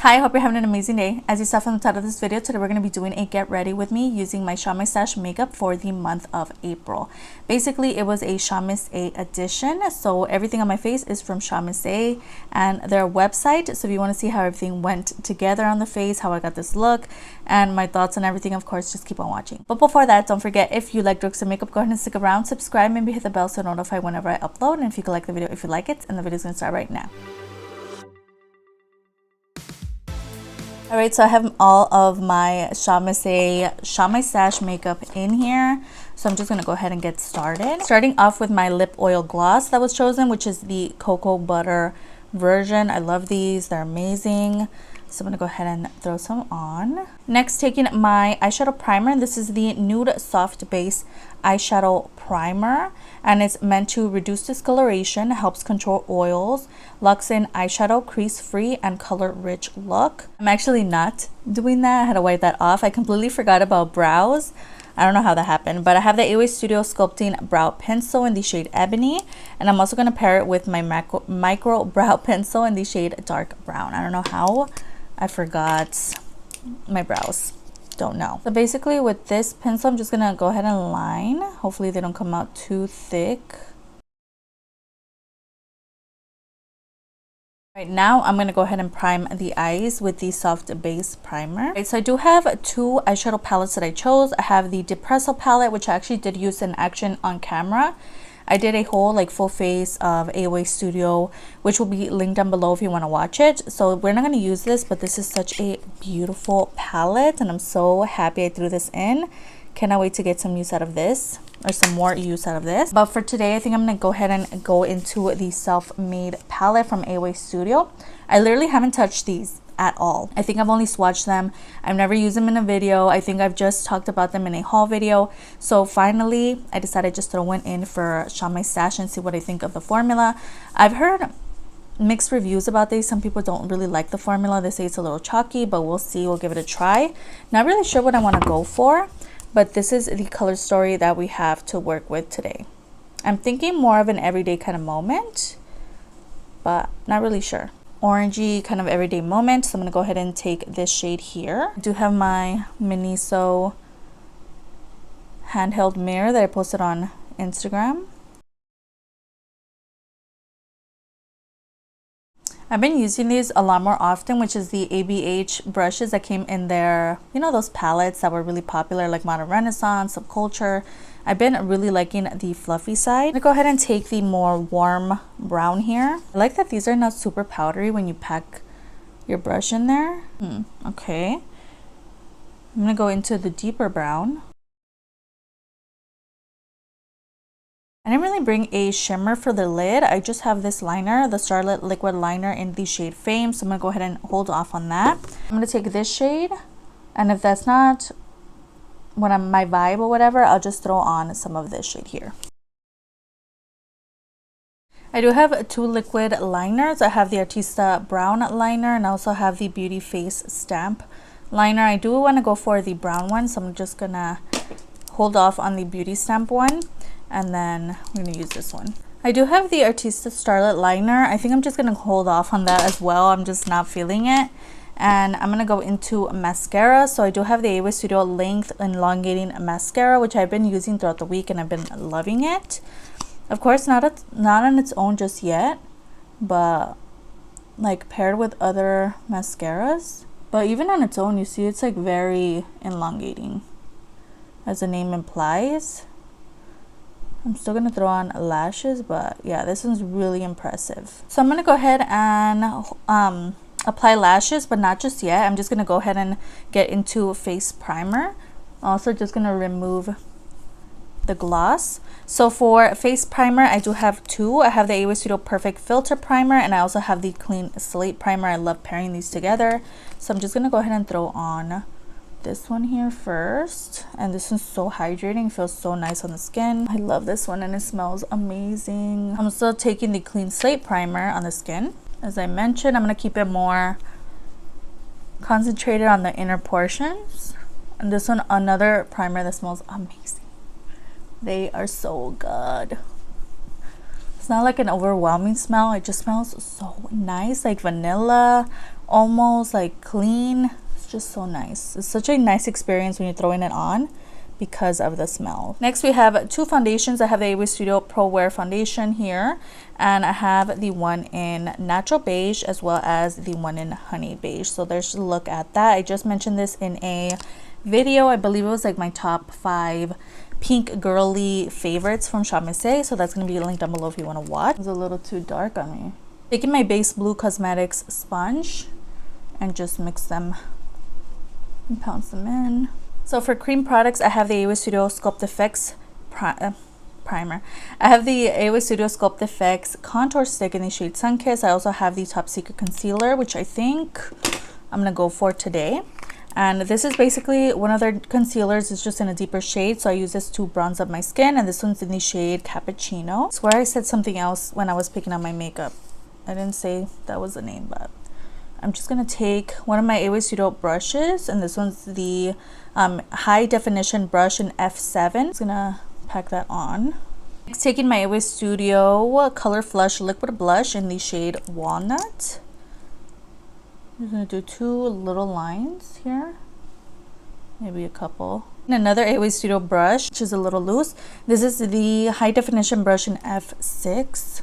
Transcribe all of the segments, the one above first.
Hi, I hope you're having an amazing day. As you saw from the title of this video, today we're going to be doing a get ready with me using my Shop My Stash makeup for the month of April. Basically, it was a Shop Miss A edition, so everything on my face is from Shop Miss A and their website. So if you want to see how everything went together on the face, how I got this look, and my thoughts on everything, of course, just keep on watching. But before that, don't forget, if you like Grwm makeup, go ahead and stick around, subscribe, maybe hit the bell so notify whenever I upload, and if you could like the video if you like it, and the video's going to start right now. Alright, so I have all of my Shop My Stash makeup in here. So I'm just going to go ahead and get started. Starting off with my lip oil gloss that was chosen, which is the cocoa butter version. I love these. They're amazing. So I'm going to go ahead and throw some on. Next, taking my eyeshadow primer. This is the Nude Soft Base Eyeshadow Primer. And it's meant to reduce discoloration, helps control oils, locks in eyeshadow, crease-free, and color-rich look. I'm actually not doing that. I had to wipe that off. I completely forgot about brows. I don't know how that happened, but I have the Eyeshadow Studio Sculpting Brow Pencil in the shade Ebony, and I'm also going to pair it with my micro brow pencil in the shade Dark Brown. I don't know how I forgot my brows. Don't know. So basically with this pencil, I'm just going to go ahead and line. Hopefully they don't come out too thick. Right now, I'm going to go ahead and prime the eyes with the Soft Base Primer. Right, so I do have two eyeshadow palettes that I chose. I have the Depresso palette, which I actually did use in action on camera. I did a whole full face of Eyeshadow Studio, which will be linked down below if you want to watch it. So we're not going to use this, but this is such a beautiful palette, and I'm so happy I threw this in. Cannot wait to get some use out of this, or some more use out of this. But for today, I think I'm going to go ahead and go into the Self-Made palette from Eyeshadow Studio. I literally haven't touched these at all. I think I've only swatched them. I've never used them in a video. I think I've just talked about them in a haul video. So finally, I decided just to throw one in for Shop My Stash and see what I think of the formula. I've heard mixed reviews about these. Some people don't really like the formula. They say it's a little chalky, but we'll see. We'll give it a try. Not really sure what I want to go for, but this is the color story that we have to work with today. I'm thinking more of an everyday kind of moment, but not really sure. Orangey kind of everyday moment. So I'm going to go ahead and take this shade here. I do have my Miniso handheld mirror that I posted on Instagram. I've been using these a lot more often, which is the ABH brushes that came in their, you know, those palettes that were really popular, like Modern Renaissance, Subculture. I've been really liking the fluffy side. I'm gonna go ahead and take the more warm brown here. I like that these are not super powdery when you pack your brush in there. Okay. I'm gonna go into the deeper brown. I didn't really bring a shimmer for the lid. I just have this liner, the Starlit Liquid Liner in the shade Fame. So I'm gonna go ahead and hold off on that. I'm gonna take this shade, and if that's not my vibe or whatever, I'll just throw on some of this shade here. I do have two liquid liners. I have the Artista Brown liner, and I also have the Beauty Face Stamp liner. I do want to go for the brown one, so I'm just gonna hold off on the Beauty Stamp one, and then I'm gonna use this one. I do have the Artista Starlit liner. I think I'm just gonna hold off on that as well. I'm just not feeling it. And I'm going to go into mascara. So I do have the Eyeshadow Studio Length Elongating Mascara, which I've been using throughout the week and I've been loving it. Of course, not on its own just yet, but like paired with other mascaras. But even on its own, you see it's like very elongating, as the name implies. I'm still going to throw on lashes, but yeah, this one's really impressive. So I'm going to go ahead and apply lashes, but not just yet. I'm just going to go ahead and get into face primer. Also just going to remove the gloss. So for face primer, I do have two. I have the Eyeshadow Studio Perfect Filter Primer, and I also have the Clean Slate Primer. I love pairing these together. So I'm just going to go ahead and throw on this one here first, and this one's so hydrating. Feels so nice on the skin. I love this one, and it smells amazing. I'm still taking the Clean Slate Primer on the skin. As I mentioned, I'm going to keep it more concentrated on the inner portions. And this one, another primer that smells amazing. They are so good. It's not like an overwhelming smell. It just smells so nice, like vanilla almost like clean. It's just so nice. It's such a nice experience when you're throwing it on because of the smell. Next we have two foundations. I have the AOA Studio Pro Wear foundation here, and I have the one in natural beige as well as the one in honey beige. So there's a look at that. I just mentioned this in a video. I believe it was like my top 5 pink girly favorites from Shop Missy. So that's going to be linked down below if you want to watch. It's a little too dark on me. Taking my base blue cosmetics sponge and just mix them and pounce them in. So for cream products, I have the AOA Studio Sculpt Effects primer. I have the AOA Studio Sculpt Effects contour stick in the shade Sunkiss. I also have the Top Secret concealer, which I think I'm gonna go for today. And this is basically one of their concealers. It's just in a deeper shade, so I use this to bronze up my skin. And this one's in the shade Cappuccino. I swear I said something else when I was picking up my makeup. I didn't say that was the name, but I'm just gonna take one of my AOA Studio brushes, and this one's the high definition brush in F7. I'm just gonna pack that on. Next, taking my AOA Studio Color Flush Liquid Blush in the shade Walnut. I'm just gonna do 2 little lines here, maybe a couple. And another AOA Studio brush, which is a little loose. This is the high definition brush in F6.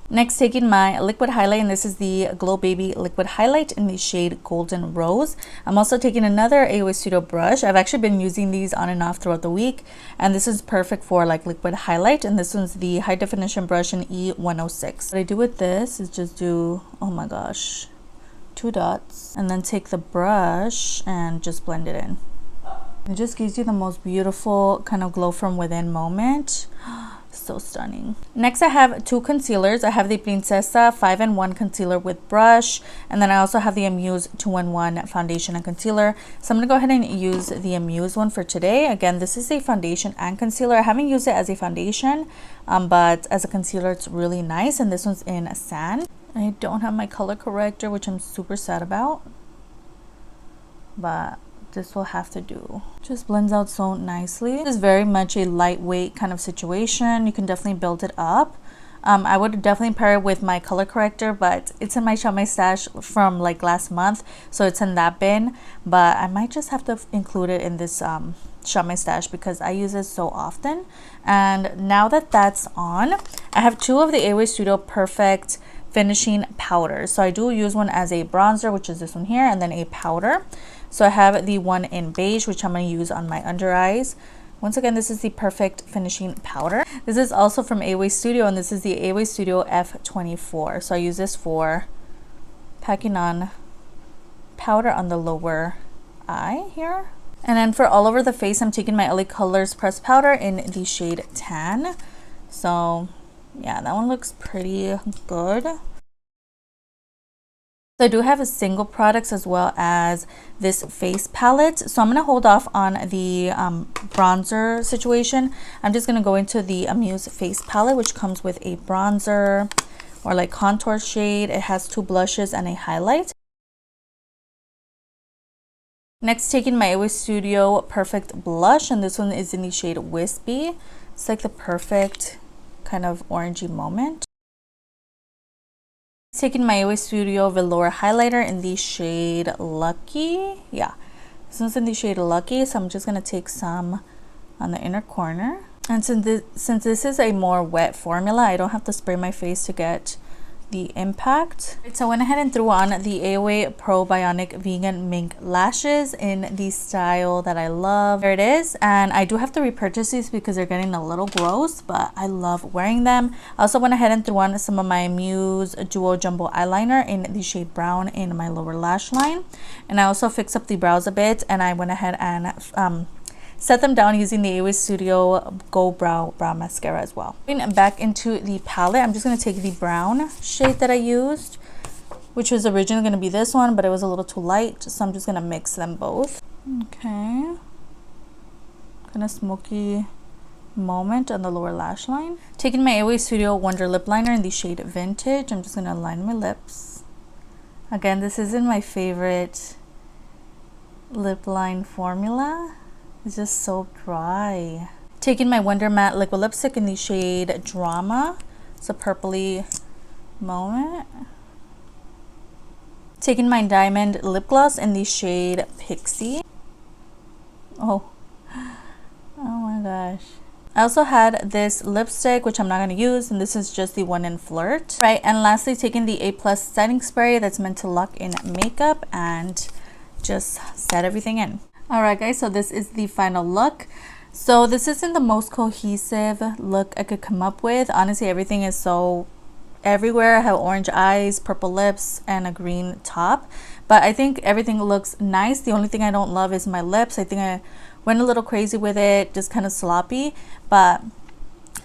Next, taking my liquid highlight, and this is the Glow Baby liquid highlight in the shade Golden Rose. I'm also taking another AOA Studio brush. I've actually been using these on and off throughout the week, and this is perfect for like liquid highlight. And this one's the high definition brush in E106. What I do with this is just do, oh my gosh, 2 dots, and then take the brush and just blend it in. It just gives you the most beautiful kind of glow from within moment. So stunning. Next, I have 2 concealers. I have the Princesa 5-in-1 concealer with brush, and then I also have the Amuse 2-in-1 foundation and concealer. So I'm gonna go ahead and use the Amuse one for today. Again, this is a foundation and concealer. I haven't used it as a foundation, but as a concealer it's really nice. And this one's in Sand. I don't have my color corrector, which I'm super sad about, but this will have to do. Just blends out so nicely. This is very much a lightweight kind of situation. You can definitely build it up. I would definitely pair it with my color corrector, but it's in my Shop My Stash from like last month, so it's in that bin. But I might just have to include it in this Shop My Stash because I use it so often. And now that that's on, I have 2 of the AOA Studio Perfect finishing powders. So I do use one as a bronzer, which is this one here, and then a powder. So I have the one in beige, which I'm going to use on my under eyes. Once again, this is the Perfect Finishing Powder. This is also from AOA Studio, and this is the AOA Studio F24. So I use this for packing on powder on the lower eye here. And then for all over the face, I'm taking my LA Colors pressed powder in the shade Tan. So yeah, that one looks pretty good. So I do have a single products as well as this face palette. So I'm going to hold off on the bronzer situation. I'm just going to go into the Amuse face palette, which comes with a bronzer or like contour shade. It has 2 blushes and a highlight. Next, taking my AOA Studio Perfect Blush, and this one is in the shade Wispy. It's like the perfect kind of orangey moment. Taking my AOA Studio Velour highlighter in the shade Lucky. Yeah, this one's in the shade Lucky, so I'm just going to take some on the inner corner. And since this is a more wet formula, I don't have to spray my face to get the impact. So I went ahead and threw on the AOA Pro Bionic Vegan Mink Lashes in the style that I love. There it is. And I do have to repurchase these because they're getting a little gross, but I love wearing them. I also went ahead and threw on some of my Muse Duo Jumbo Eyeliner in the shade Brown in my lower lash line. And I also fixed up the brows a bit, and I went ahead and set them down using the AOA Studio Go Brow Mascara as well. Going back into the palette, I'm just going to take the brown shade that I used, which was originally going to be this one, but it was a little too light, so I'm just going to mix them both. Okay. Kind of smoky moment on the lower lash line. Taking my AOA Studio Wonder Lip Liner in the shade Vintage, I'm just going to line my lips. Again, this isn't my favorite lip line formula. It's just so dry. Taking my Wonder Matte liquid lipstick in the shade Drama. It's a purpley moment. Taking my diamond lip gloss in the shade Pixie. Oh my gosh. I also had this lipstick, which I'm not going to use, and this is just the one in Flirt. Right, and lastly, taking the A+ setting spray that's meant to lock in makeup and just set everything in. Alright guys, so this is the final look. So this isn't the most cohesive look I could come up with. Honestly, everything is so everywhere. I have orange eyes, purple lips, and a green top. But I think everything looks nice. The only thing I don't love is my lips. I think I went a little crazy with it, just kind of sloppy. But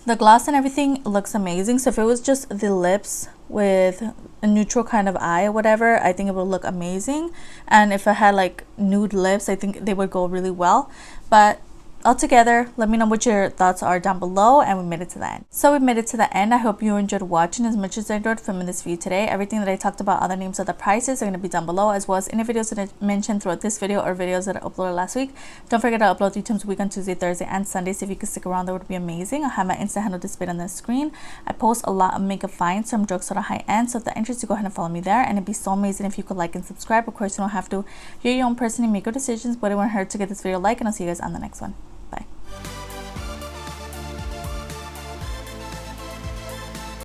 the gloss and everything looks amazing. So if it was just the lips with a neutral kind of eye or whatever, I think it would look amazing. And if I had like nude lips, I think they would go really well. But altogether, let me know what your thoughts are down below, and we made it to the end. So we made it to the end. I hope you enjoyed watching as much as I enjoyed filming this video today. Everything that I talked about, other names of the prices, are going to be down below, as well as any videos that I mentioned throughout this video or videos that I uploaded last week. Don't forget to upload 3 times a week on Tuesday, Thursday, and Sundays. If you could stick around, that would be amazing. I'll have my Insta handle displayed on the screen. I post a lot of makeup finds from drugstore to high end, so if that interests you, go ahead and follow me there. And it'd be so amazing if you could like and subscribe. Of course, you don't have to. You're your own person and make your decisions, but it won't hurt to get this video a like, and I'll see you guys on the next one.